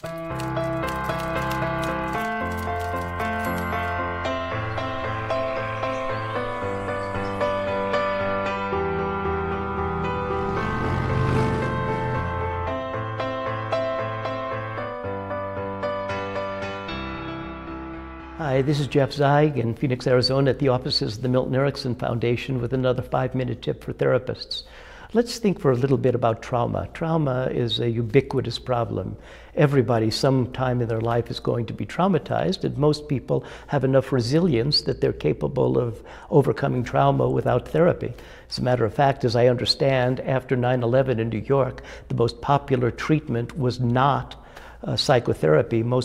Hi, this is Jeff Zeig in Phoenix, Arizona at the offices of the Milton Erickson Foundation with another 5-minute tip for therapists. Let's think for a little bit about trauma. Trauma is a ubiquitous problem. Everybody sometime in their life is going to be traumatized, and most people have enough resilience that they're capable of overcoming trauma without therapy. As a matter of fact, as I understand, after 9/11 in New York, the most popular treatment was not psychotherapy. More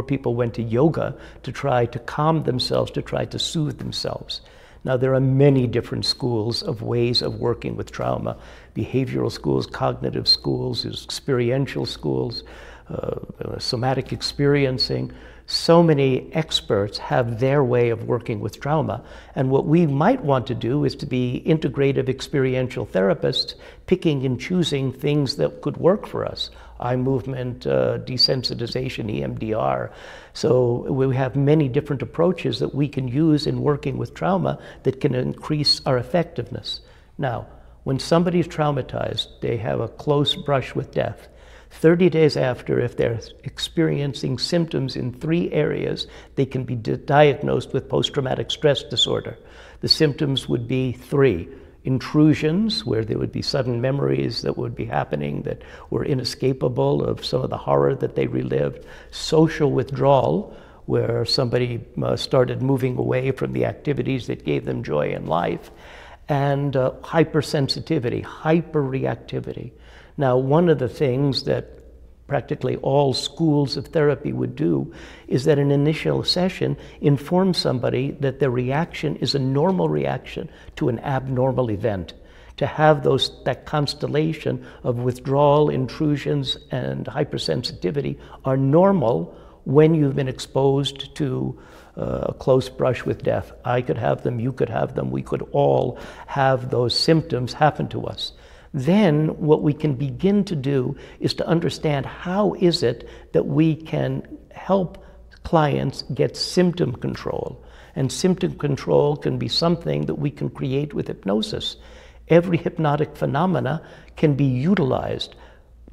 people went to yoga to try to calm themselves, to try to soothe themselves. Now, there are many different schools of ways of working with trauma. Behavioral schools, cognitive schools, experiential schools, somatic experiencing. So many experts have their way of working with trauma. And what we might want to do is to be integrative experiential therapists, picking and choosing things that could work for us. Eye movement, desensitization, EMDR. So we have many different approaches that we can use in working with trauma that can increase our effectiveness. Now, when somebody is traumatized, they have a close brush with death. 30 days after, if they're experiencing symptoms in 3 areas, they can be diagnosed with post-traumatic stress disorder. The symptoms would be 3. Intrusions, where there would be sudden memories that would be happening that were inescapable of some of the horror that they relived. Social withdrawal, where somebody started moving away from the activities that gave them joy in life. And hypersensitivity, hyperreactivity. Now, one of the things that practically all schools of therapy would do is that an initial session informs somebody that their reaction is a normal reaction to an abnormal event. To have that constellation of withdrawal, intrusions, and hypersensitivity are normal when you've been exposed to a close brush with death. I could have them, you could have them, we could all have those symptoms happen to us. Then what we can begin to do is to understand how is it that we can help clients get symptom control. And symptom control can be something that we can create with hypnosis. Every hypnotic phenomena can be utilized.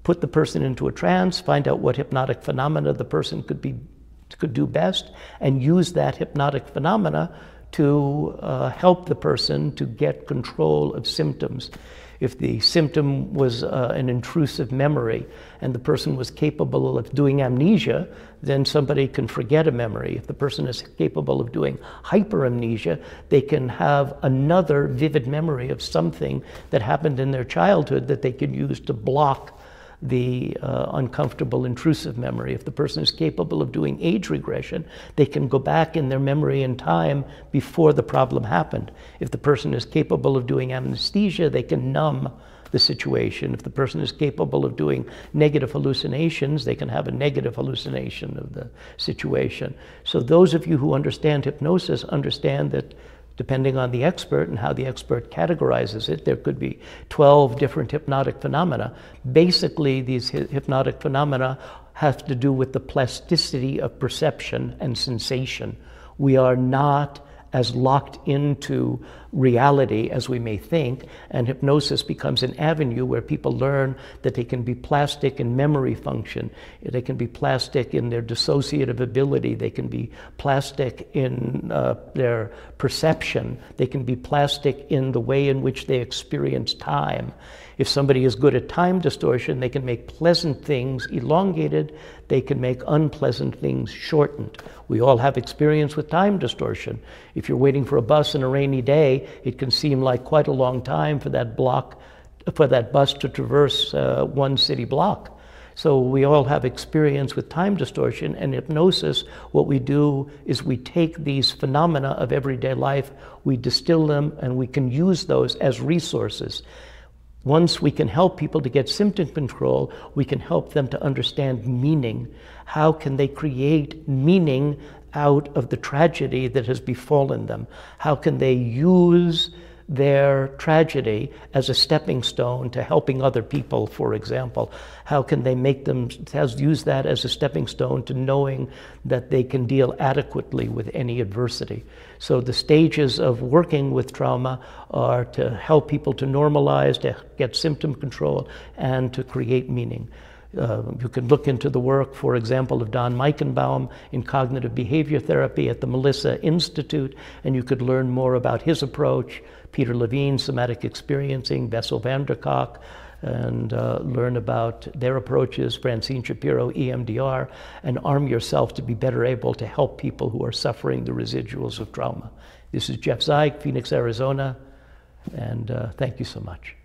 Put the person into a trance, find out what hypnotic phenomena the person could do best, and use that hypnotic phenomena to help the person to get control of symptoms. If the symptom was an intrusive memory and the person was capable of doing amnesia, then somebody can forget a memory. If the person is capable of doing hyperamnesia, they can have another vivid memory of something that happened in their childhood that they can use to block the uncomfortable intrusive memory. If the person is capable of doing age regression, they can go back in their memory in time before the problem happened. If the person is capable of doing anesthesia, they can numb the situation. If the person is capable of doing negative hallucinations, they can have a negative hallucination of the situation. So those of you who understand hypnosis understand that depending on the expert and how the expert categorizes it, there could be 12 different hypnotic phenomena. Basically, these hypnotic phenomena have to do with the plasticity of perception and sensation. We are not as locked into reality as we may think, and hypnosis becomes an avenue where people learn that they can be plastic in memory function, they can be plastic in their dissociative ability, they can be plastic in their perception, they can be plastic in the way in which they experience time. If somebody is good at time distortion, they can make pleasant things elongated, they can make unpleasant things shortened. We all have experience with time distortion. If you're waiting for a bus on a rainy day, it can seem like quite a long time for that bus to traverse one city block. So we all have experience with time distortion, and hypnosis, what we do is we take these phenomena of everyday life, we distill them, and we can use those as resources. Once we can help people to get symptom control, we can help them to understand meaning. How can they create meaning out of the tragedy that has befallen them? How can they use their tragedy as a stepping stone to helping other people, for example? How can they use that as a stepping stone to knowing that they can deal adequately with any adversity? So the stages of working with trauma are to help people to normalize, to get symptom control, and to create meaning. You can look into the work, for example, of Don Meichenbaum in cognitive behavior therapy at the Melissa Institute, and you could learn more about his approach, Peter Levine, somatic experiencing, Bessel van der Kolk, and learn about their approaches, Francine Shapiro, EMDR, and arm yourself to be better able to help people who are suffering the residuals of trauma. This is Jeff Zeig, Phoenix, Arizona, and thank you so much.